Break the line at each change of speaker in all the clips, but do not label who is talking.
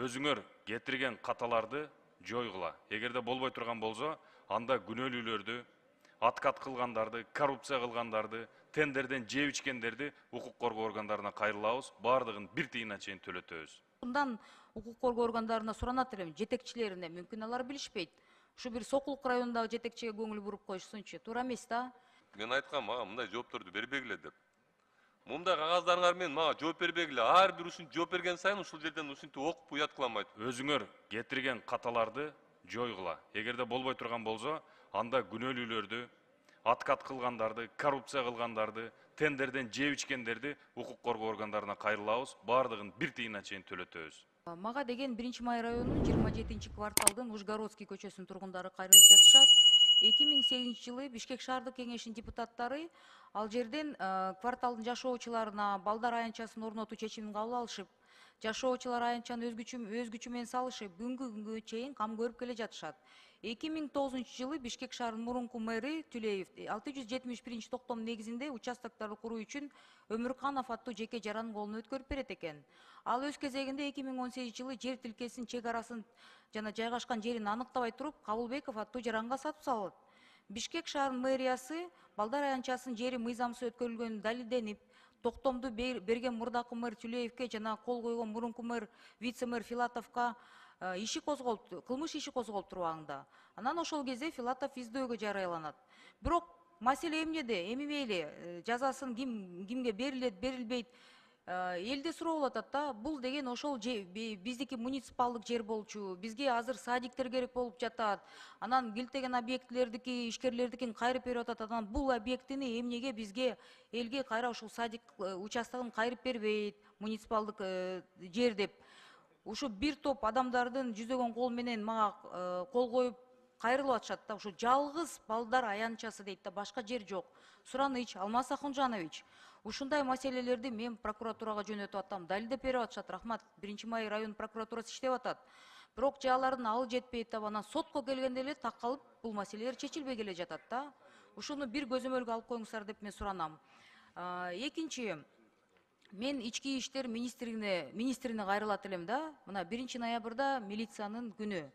өзүңөр кетирген каталарды жойгула. Эгерде болбой турган болсо, анда күнөөлүүлөрдү, откат кылгандарды, коррупция кылгандарды, тендерден жеп ичкендерди укук коргоо органдарына кайрылабыз, баардыгын бир тыйына чейин төлөтөбүз.
Bundan укук коргоо органдарына суранат элем, жетекчилерине, мүмкүн алар билишпейт. Ушу бир Сокулук районундагы жетекчиге көңүл буруп коюшсунчу, туура эмес да?
Мен айткам, мага мындай жоопторду бербегиле деп. Мындай кагаздарыңар менен мага жооп бербегиле. Ар бир ушинтип жооп берген сайын ушул жерден ушинтип окуп уят кылам айтып.
Өзүңөр кетирген каталарды жойгула. Эгерде болбой турган болсо, анда күнөөлүүлөрдү, откат кылгандарды, коррупция кылгандарды, тендерден жеп ичкендерди укук коргоо органдарына кайрылабыз, баардыгын бир тыйына чейин төлөтөбүз.
Мага деген 1-Май районунун 27-кварталдын Ужгородский көчөсүнүн тургундары кайрылып жатышат. 2008 жылы Бишкек шаардык кеңешинин депутаттары ал жерден кварталдын жашоочуларына балдар аянтчасын орнотуу чечимин кабыл алышып, жашоочулар аянтчаны өз күчү менен салышып, бүгүнкү күнгө чейин кам көрүп келе жатышат. 2009 жылы Бишкек шаарынын мурунку мэри Түлеев 671 токтом негизинде участоктарды куруу үчүн Өмүрканов аттуу жеке жаранын колуна өткөрүп берет экен. Ал өз кезегинде 2018 жылы жер тилкесин, чек арасын жана жайгашкан жерин аныктабай туруп, Кабылбеков аттуу жаранга сатып салат. Бишкек шаарынын мэриясы балдар аянтчасынын жери мыйзамсыз өткөрүлгөнүн далилденип, токтомду берген мурдакы мэр Түлеевке жана кол койгон мурунку мэр, вице-мэр Филатовко кылмыш иши козголуп турбагында. Анан ошол кезде Филатов издөөгө жарыяланат. Бирок маселе эмнеде? Эми мейли жазасын кимге берилет, берилбейт, элде суроо болуп атат да. Бул деген ошол биздики муниципалдык жер болчу. Бизге азыр садиктер керек болуп жатат. Анан килтеген объектлердики, ишкерлердикин кайрып берип атат. Анан бул объектини эмнеге бизге, элге кайра ушул садик участогун кайрып бербейт, муниципалдык жер деп. Ушу бир топ адамдардын жүзөгөн кол менен мага кол коюп кайрылып атышат да. Ушу жалгыз балдар аянтчасы дейт да, башка жер жок. Сураныч Алмаз Акунжанович, ушундай маселелерди мен прокуратурага жөнөтүп атам, далилдеп берип атышат. Рахмат, 1-Май район прокуратурасы иштеп атат. Бирок жалардын алы жетпейт деп, анан сотко келгенде эле так калып, бул маселелер чечилбей келе жатат да. Ушуну бир көзөмөлгө алып коюңуздар деп мен суранам. Экинчи, мен ички иштер министрине кайрылат элем да. Мына 1-ноябрда милициянын күнү.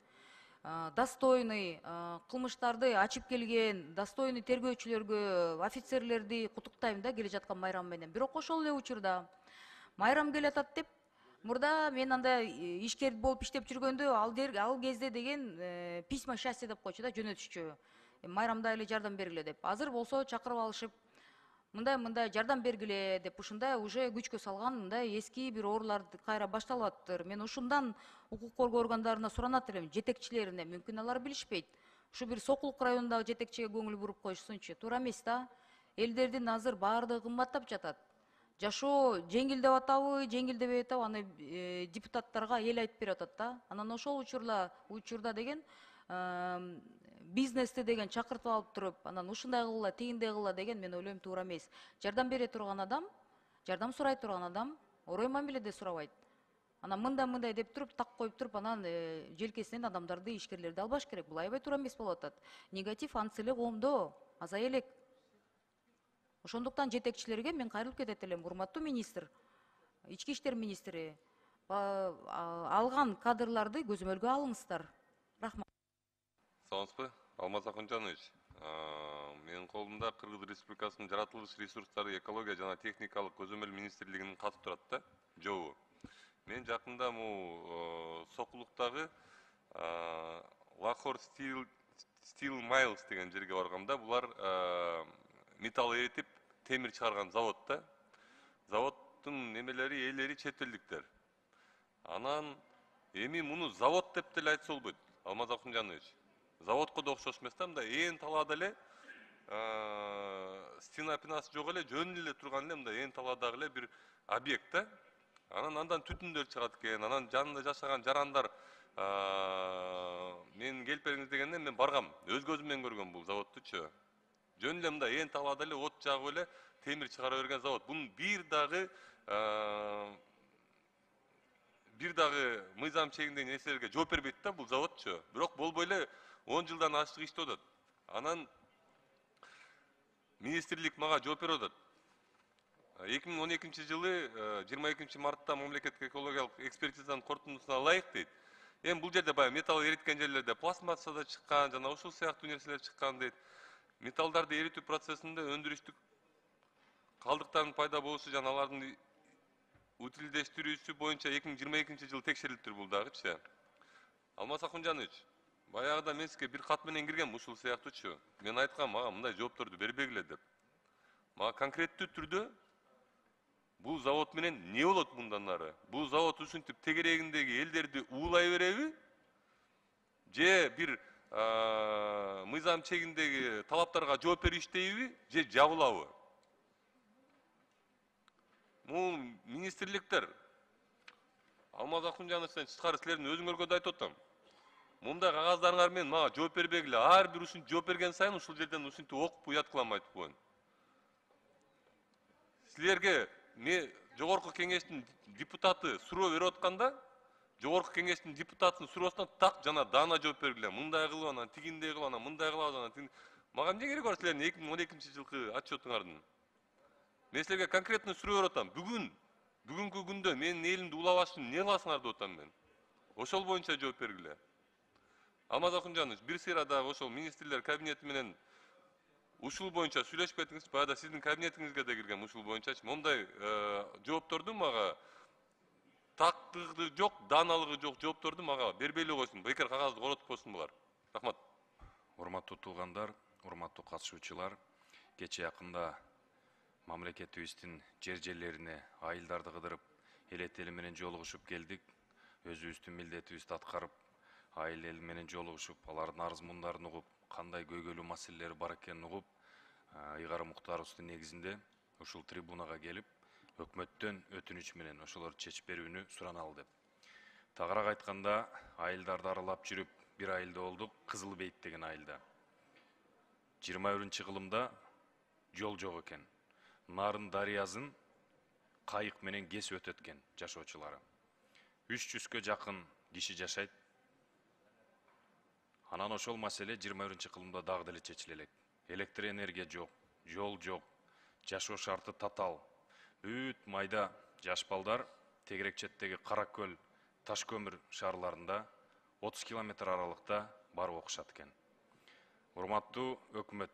Достойный кылмыштарды ачып келген, достойный тергөөчүлөргө, офицерлерди куттуктайм да келе жаткан майрам менен. Бирок ошол эле учурда майрам келатат деп, мурда мен анда ишкер болуп иштеп жүргөндө ал кезде деген письма счастья деп койчу да, жөнөтүшчү. Майрамда эле жардам бергиле деп. Азыр болсо чакырып алышып, мындай жардам бергиле деп, ушундай уже күчкө салган мындай эски бир оорулар кайра башталып атыптыр. Мен ушундан укук коргоо органдарына суранат элем, жетекчилерине, мүмкүн алар билишпейт. Ушу бир Сокулук районундагы жетекчиге көңүл буруп коюшсунчу, туура эмес да? Элдердин азыр баардыгы кымбаттап жатат. Жашоо жеңилдеп атабы, жеңилдебей атабы, аны депутаттарга эл айтып берип атат да. Анан ошол учурда деген бизнести деген чакыртып алып туруп, анан ушундай кылгыла, тигиндей кылгыла деген мен ойлойм туура эмес. Жардам бере турган адам, жардам сурай турган адам орой мамиледе сурабайт. Анан мындай деп туруп, так коюп туруп, анан желкесинен адамдарды, ишкерлерди албаш керек. Бул аябай туура эмес болуп атат. Негатив антса эле коомдо азая элек. Ошондуктан жетекчилерге мен кайрылып кетет элем. Урматтуу министр, ички иштер министри, алган кадрларды көзөмөлгө алыңыздар. Рахмат.
Саламатсызбы? Алмаз Акунжанович, менин колумда Кыргыз Республикасынын жаратылыш ресурстары, экология жана техникалык көзөмөл министрлигинин каты турат да, жообу. Мен жакында Сокулуктагы Lahore Steel Mills деген жерге баргамда, булар металл эритип, темир чыгарган завод да. Заводдун немелери, ээлери чет элдиктер. Анан эми муну завод деп деле айтса болбойт, Алмаз Акунжанович. Заводко да окшош эмес да, мындай ээн талаада эле стена пинасы жок эле, жөн эле турган эле мындай ээн талаадагы эле бир объект да. Андан түтүндөр чыгат экен, анан жанында жашаган жарандар менин келип бериңиз дегенде мен баргам, өз көзүм менен көргөм бул заводтучу. Жөн эле мындай ээн талаада эле от жагып эле темир чыгара берген завод. Бунун бир дагы мыйзам чегиндеги нерселерге жооп бербейт да бул заводчу. Бирок болбой эле 10 жылдан ачык иштеп атат. Анан министрлик мага жооп берип атат. 2012 жылы 22 мартта мамлекеттик экологиялык экспертизанын корутундусуна ылайык дейт. Эми бул жерде баягы металл эриткен жерлерде пластмасса да чыккан, жана ушул сыяктуу нерселер чыккан дейт. Металлдарды эритүү процессинде өндүрүштүк калдыктардын пайда болушу жана алардын утилдештирүүсү боюнча 2022 жылы текшерилиптир бул дагычы. Алмаз Акунжанович, баягыда мен сизге бир кат менен киргем ушул сыяктуучу. Мен айткам, мага мындай жоопторду бербегиле деп. Мага конкреттүү түрдө бул завод менен не болот мындан ары? Бул завод ушинтип тегерегиндеги элдерди уулай береби? Же бир мыйзам чегиндеги талаптарга жооп бериштейби? Же жабылабы? Бул министрликтер Алмаз Акунжановичтен тышкары силердин өзүңөргө да айтып атам. Мындай кагаздарыңар менен мага жооп бербегиле. Ар бир ушинтип жооп берген сайын ушул жерден ушинтип окуп уят кылам айтып коеюн. Силерге жогорку кеңештин депутаты суроо берип атканда, жогорку кеңештин депутатынын суроосуна так жана даана жооп бергиле. Мындай кылып анан тигиндей кылып анан мындай кылып анан мага эмне кереги бар силердин 2012 жылкы отчетуңардын? Мен силерге конкретно суроо берип атам. Бүгүнкү күндө менин элимди улабаш үчүн эмне кыласыңар деп атам мен. Ошол боюнча жооп бергиле. Алмаз Акунжанович, бир сыйра дагы ошол министрлер кабинети менен ушул боюнча сүйлөшүп кетиңиз. Баягыда сиздин кабинетиңизге да киргем ушул боюнчачы. Мондай жоопторду мага тактыгы жок, дааналыгы жок жоопторду мага бербей эле койсун. Бекер кагазды коротуп койсун булар. Рахмат.
Урматтуу туугандар, урматтуу катышуучулар, кечээ акында мамлекетибиздин жерлерине айылдарды кыдырып, элет эли менен жолугушуп келдик. Өзүбүздүн милдетибизди аткарып, айыл эл менен жолугушуп, алардын арыз мундарын угуп, кандай көйгөйлүү маселелери бар экенин угуп, ыйгарым муктарыбыздын негизинде ушул трибунага келип, өкмөттөн өтүнүч менен ошолорду чечип берүүнү сураналы деп. Тагыраак айтканда, айылдарды аралап жүрүп, бир айылда болдук, Кызыл Бейит деген айылда. 21-кылымда жол жок экен. Нарын дарыясын кайык менен кесип өтөт экен жашоочулары. 300-кө жакын киши жашайт. Анан ошол маселе 21-кылымда дагы деле чечиле элек. Электр энергия жок, жол жок, жашоо шарты татаал. Бүт майда жаш балдар тегерек четтеги Каракөл, Ташкөмүр шаарларында 30 километр аралыкта барып окушат экен. Урматтуу өкмөт,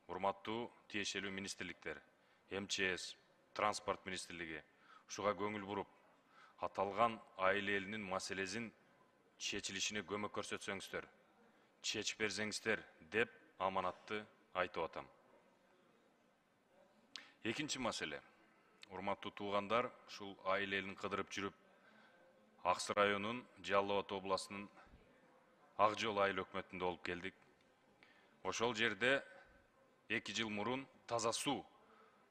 урматтуу тиешелүү министрликтер, МЧС, транспорт министрлиги ушуга көңүл буруп, аталган айыл элинин маселесин чечилишине көмөк көрсөтсөңүздөр, чечип берсеңиздер деп аманатты айтып атам. Экинчи маселе. Урматтуу туугандар, ушул айыл элин кыдырып жүрүп, Аксы районунун Жалал Абад областынын Ак Жол айыл өкмөтүндө болуп келдик. Ошол жерде 2 жыл мурун таза суу,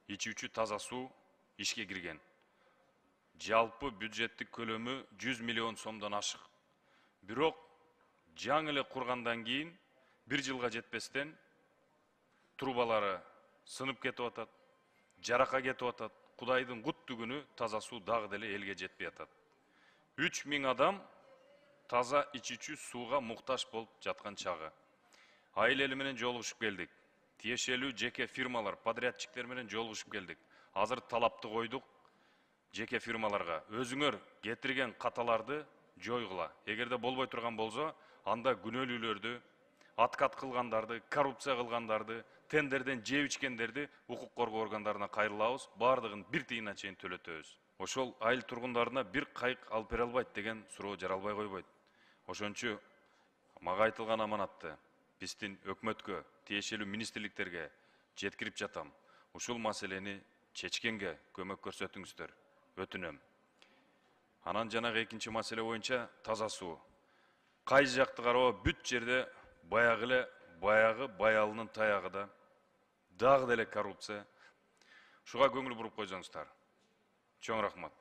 ичүүчү таза суу ишке кирген. Жалпы бюджеттик көлөмү 100 миллион сомдон ашык. Бирок жаңы эле кургандан кийин 1 жылга жетпестен трубалары сынып кетип атат, жарака кетип атат. Кудайдын куттуу күнү таза суу дагы деле элге жетпей атат. 3000 адам таза ичүүчү сууга муктаж болуп жаткан чагы. Айыл эли менен жолугушуп келдик. Тиешелүү жеке фирмалар, подрядчиктер менен жолугушуп келдик. Азыр талапты койдук жеке фирмаларга. Өзүңөр кетирген каталарды жойгула. Эгерде болбой турган болсо, анда күнөөлүүлөрдү, аткат кылгандарды, коррупция кылгандарды, тендерден жеп ичкендерди укук коргоо органдарына кайрылабыз, бардыгын бир тыйына чейин төлөтөбүз. Ошол айыл тургундарына бир кайык алып бере албайт деген суроо жаралбай койбойт. Ошончу мага айтылган аманатты биздин өкмөткө, тиешелүү министрликтерге жеткирип жатам. Ушул маселени чечкенге көмөк көрсөтүңүздөр, өтүнөм. Анан жанагы экинчи маселе боюнча таза суу. Кай жакты кароо бүт жерде баягы баялынын таягыда дагы деле коррупция. Шуга көңүл буруп койсоңуздар. Чоң рахмат.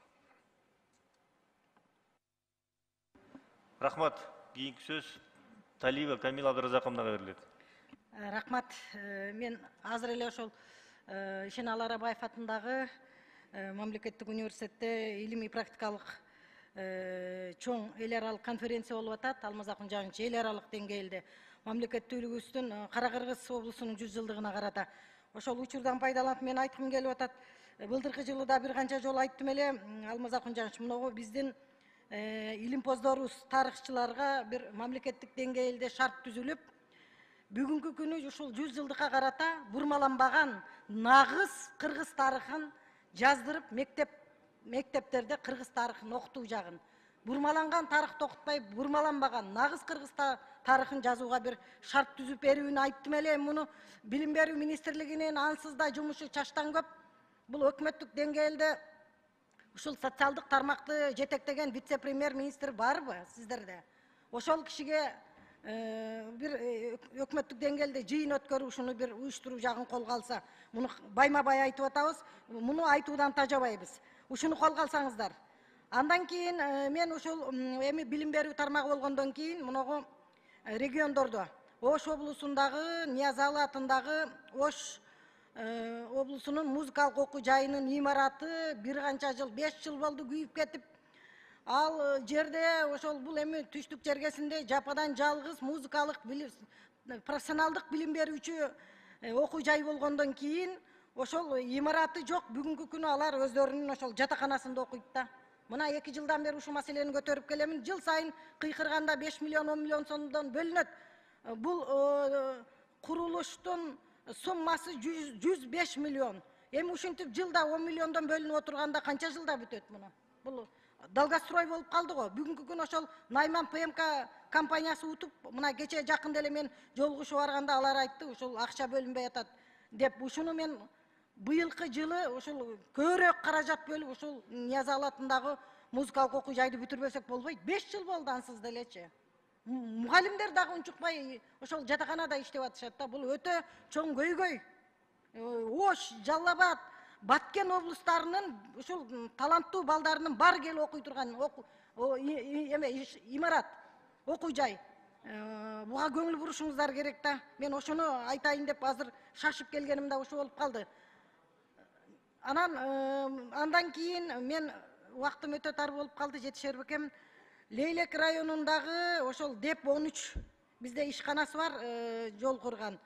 Рахмат. Кийинки сөз Талиева Камила Абдыразаковнага берилет.
Рахмат. Мен азыр эле ошол Ишеналы Арабаев атындагы мамлекеттик университетте илимий практикалык чоң эл аралык конференция болуп атат. Алмаз Акунжанович, эл аралык деңгээлде мамлекеттүүлүгүбүздүн Кара Кыргыз облусунун 100 жылдыгына карата ошол учурдан пайдаланып мен айткым келип атат. былтыркы жылы да бир канча жолу айттым эле, Алмаз Акунжанович, мынагу биздин илимпоздорубуз, тарыхчыларга бир мамлекеттик деңгээлде шарт түзүлүп, бүгүнкү күнү ушул 100 жылдыкка карата бурмаланбаган нагыз кыргыз тарыхын жаздырып, мектептерде кыргыз тарыхын окутуу жагын. Бурмаланган тарыхты окутпай, бурмаланбаган нагыз кыргыз тарыхын жазууга бир шарт түзүп берүүнү айттым эле. Муну Билим берүү министрлигинин ансыз да жумушу чачтан көп. Бул өкмөттүк деңгээлде ушул социалдык тармакты жетектеген вице-премьер министр барбы сиздерде? Ошол кишиге бир өкмөттүк деңгээлде жыйын өткөрүп, ушуну бир уюштуруу жагын колго алса, муну байма-бай айтып атабыз, муну айтуудан тажабайбыз. Ушуну колго алсаңыздар. Андан кийин мен ушул эми билим берүү тармагы болгондон кийин мунагу региондордо, Ош облусундагы Ниязалы атындагы Ош облусунун музыкалык окуу жайынын имараты бир канча жыл, 5 жыл болду күйүп кетип. Ал жерде ошол бул эми түштүк жергесинде жападан жалгыз музыкалык профессионалдык билим берүүчү окуу жай болгондон кийин ошол имараты жок. Бүгүнкү күнү алар өздөрүнүн ошол жатаканасында окуйт да. Мына 2 жылдан бери ушул маселени көтөрүп келемин. Жыл сайын кыйкырганда 5 миллион, 10 миллион сомдон бөлүнөт. Бул курулуштун суммасы 105 миллион. Эми ушинтип жылда 10 миллиондон бөлүнүп отурганда канча жылда бүтөт муну? Бул долгострой болуп калды го. Бүгүнкү күнү ошол Найман ПМК компаниясы утуп, мына кече жакында эле мен жолугушуп барганда алар айтты, ушул акча бөлүнбөй атат деп. Ушуну мен быйылкы жылы ушул көбүрөөк каражат бөлүп, ушул Ниязалы атындагы музыкалык окуу жайды бүтүрбөсөк болбойт. 5 жыл болду ансыз делечи. Мугалимдер дагы унчукпай ошол жатаканада иштеп атышат да. Бул өтө чоң көйгөй. Ош, Жалал-Абад, Баткен облустарынын ушул таланттуу балдарынын бар келип окуй турган имарат, окуу жай. Буга көңүл бурушуңуздар керек да. Мен ошону айтайын деп азыр шашып келгеним да ошо болуп калды. Андан кийин мен убактым өтө тар болуп калды, жетишер бекем. Лейлек районундагы ошол ДЭП 13 бизде ишканасы бар, жол курган.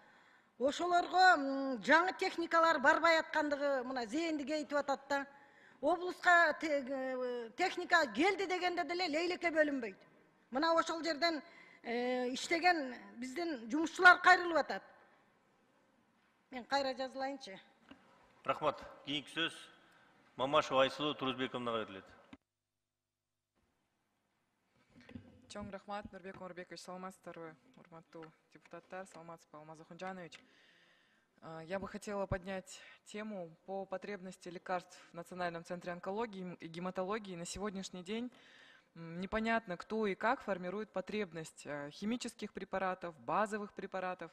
Ошолорго жаңы техникалар барбай аткандыгы мына зээнди кейтип атат да. Облуска техника келди дегенде деле Лейлекке бөлүнбөйт. Мына ошол жерден иштеген биздин жумушчулар кайрылып атат. Мен кайра жазылайынчы.
Рахмат. Кийинки сөз Мамашева Айсулу Турузбековнага берилет.
Чоң рахмат, Нурбек Омарбекович, саламатсыздарбы, урматтуу депутаттар, саламатсызбы, Алмаз Ахунжанович. Я бы хотела поднять тему по потребности лекарств в Национальном центре онкологии и гематологии. На сегодняшний день непонятно, кто и как формирует потребность химических препаратов, базовых препаратов,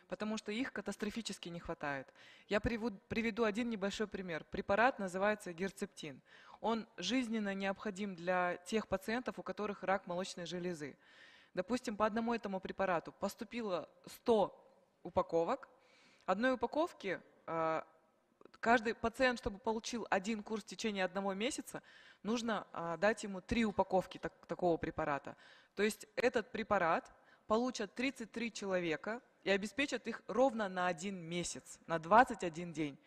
потому что их катастрофически не хватает. Я приведу один небольшой пример. Препарат называется герцептин. Он жизненно необходим для тех пациентов, у которых рак молочной железы. Допустим, по одному этому препарату поступило 100 упаковок. Одной упаковки каждый пациент, чтобы получил один курс в течение 1 месяца, нужно дать ему 3 упаковки такого препарата. То есть этот препарат получат 33 человека и обеспечат их ровно на 1 месяц, на 21 день,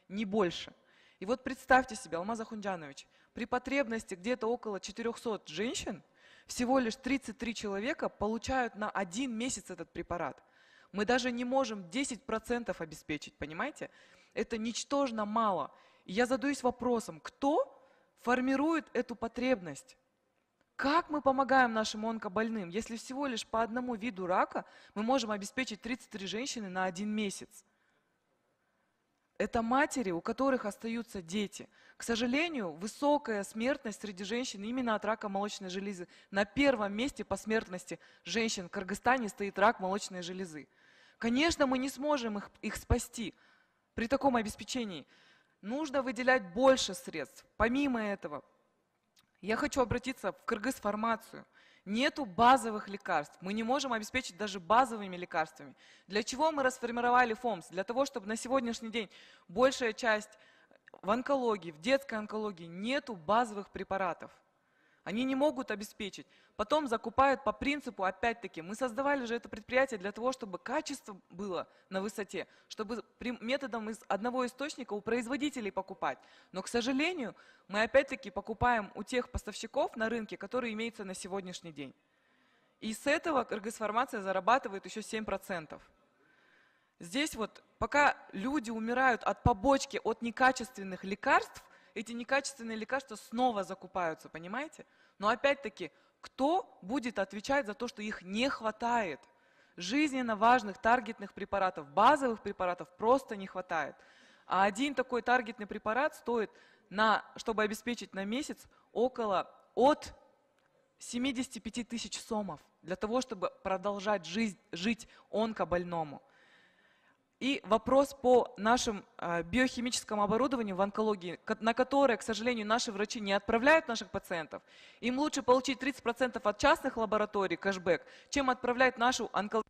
не больше. И вот представьте себе, Алмаз Ахунжанович, при потребности где-то около 400 женщин, всего лишь 33 человека получают на 1 месяц этот препарат. Мы даже не можем 10% обеспечить, понимаете? Это ничтожно мало. И я задаюсь вопросом, кто формирует эту потребность? Как мы помогаем нашим онкобольным, если всего лишь по одному виду рака мы можем обеспечить 33 женщины на 1 месяц? Это матери, у которых остаются дети. К сожалению, высокая смертность среди женщин именно от рака молочной железы. На 1-м месте по смертности женщин в Кыргызстане стоит рак молочной железы. Конечно, мы не сможем их спасти при таком обеспечении. Нужно выделять больше средств. Помимо этого, я хочу обратиться в Кыргызфармацию. Нету базовых лекарств. Мы не можем обеспечить даже базовыми лекарствами. Для чего мы расформировали ФОМС? Для того, чтобы на сегодняшний день большая часть в онкологии, в детской онкологии нету базовых препаратов. Они не могут обеспечить. потом закупают по принципу, опять-таки, мы создавали же это предприятие для того, чтобы качество было на высоте, чтобы методом из одного источника у производителей покупать. Но, к сожалению, мы опять-таки покупаем у тех поставщиков на рынке, которые имеются на сегодняшний день. И с этого Кыргызфармация зарабатывает еще 7%. Здесь вот, пока люди умирают от побочки, от некачественных лекарств, эти некачественные лекарства снова закупаются, понимаете? Но опять-таки, кто будет отвечать за то, что их не хватает? Жизненно важных таргетных препаратов, базовых препаратов просто не хватает. А один такой таргетный препарат стоит, чтобы обеспечить на месяц, от 75 тысяч сомов, для того, чтобы продолжать жить онкобольному. И вопрос по нашему биохимическому оборудованию в онкологии, на которое, к сожалению, наши врачи не отправляют наших пациентов. Им лучше получить 30% от частных лабораторий, кэшбэк, чем отправлять нашу онкологию.